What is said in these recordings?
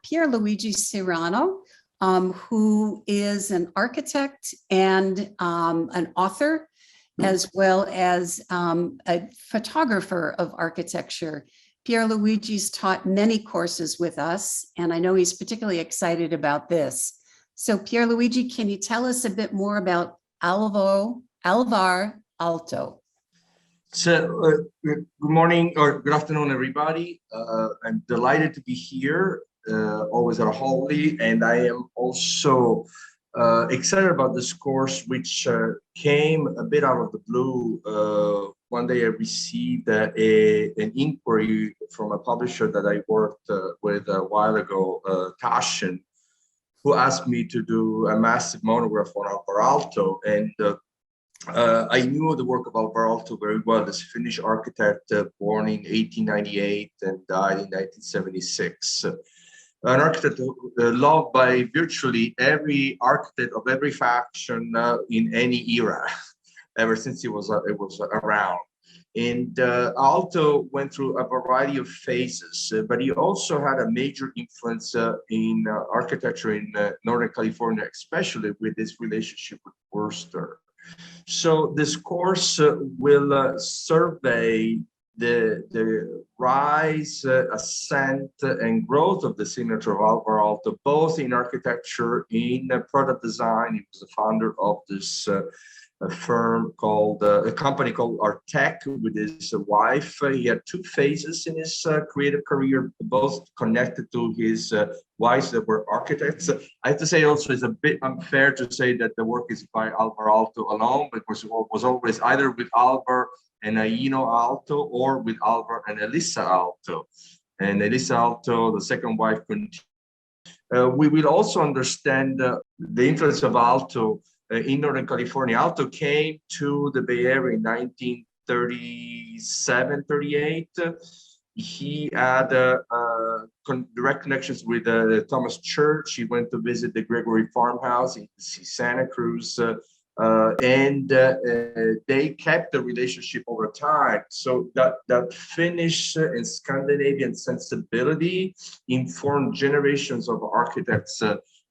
Pierluigi Serraino, who is an architect and an author, as well as a photographer of architecture. Pierluigi's taught many courses with us, and I know he's particularly excited about this. So Pierluigi, can you tell us a bit more about Alvar Aalto? So good morning or good afternoon, everybody. I'm delighted to be here, always at Holly, and I am also excited about this course, which came a bit out of the blue. One day I received an inquiry from a publisher that I worked with a while ago, Taschen, who asked me to do a massive monograph on Alvar Aalto. And I knew the work of Alvar Aalto very well. This Finnish architect born in 1898 and died in 1976. An architect loved by virtually every architect of every faction in any era, ever since it was around. And Aalto went through a variety of phases, but he also had a major influence in architecture in Northern California, especially with his relationship with Worcester. So this course will survey the rise, ascent, and growth of the signature of Alvar Aalto, both in architecture, in product design. He was the founder of this firm called, a company called Artec with his wife. He had two phases in his creative career, both connected to his wives that were architects. I have to say also it's a bit unfair to say that the work is by Alvar Aalto alone, but was always either with Alvar and Aino Aalto or with Alvar and Elisa Aalto. And Elisa Aalto, the second wife, continued. We will also understand the influence of Aalto in Northern California. Aalto came to the Bay Area in 1937, 38. He had direct connections with Thomas Church. He went to visit the Gregory farmhouse in Santa Cruz, and they kept the relationship over time. So that Finnish and Scandinavian sensibility informed generations of architects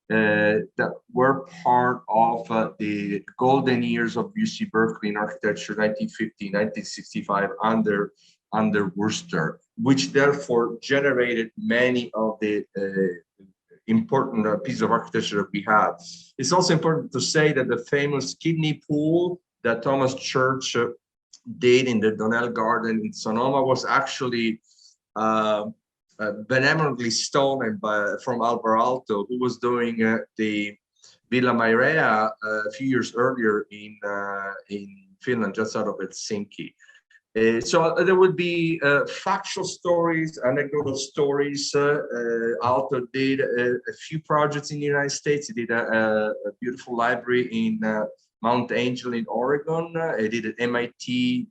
that were part of the golden years of UC Berkeley in architecture, 1950, 1965, under Worcester, which therefore generated many of the important pieces of architecture that we have. It's also important to say that the famous kidney pool that Thomas Church did in the Donnell Garden in Sonoma was actually benevolently stolen from Alvar Aalto, who was doing the Villa Mairea a few years earlier in Finland, just out of Helsinki. So there would be factual stories, anecdotal stories. Aalto did a few projects in the United States. He did a beautiful library in Mount Angel in Oregon. He did at MIT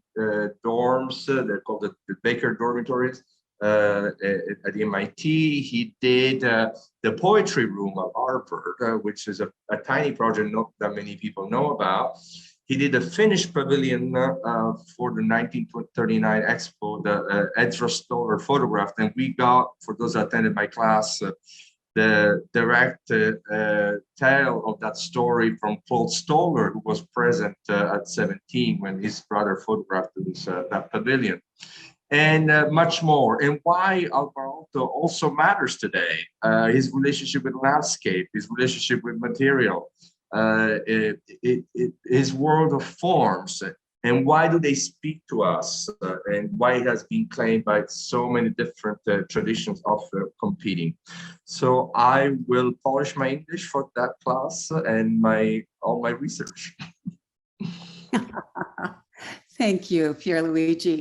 dorms. They're called the Baker dormitories. At MIT, he did the poetry room of Harvard, which is a tiny project not that many people know about. He did a Finnish pavilion for the 1939 Expo, the Ezra Stoller photographed, and we got, for those that attended my class, the direct tale of that story from Claude Stoller, who was present at 17 when his brother photographed this, that pavilion. And much more. And why Alvar Aalto also matters today, his relationship with landscape, his relationship with material, his world of forms, and why do they speak to us, and why it has been claimed by so many different traditions of competing. So I will polish my English for that class and all my research. Thank you, Pierluigi.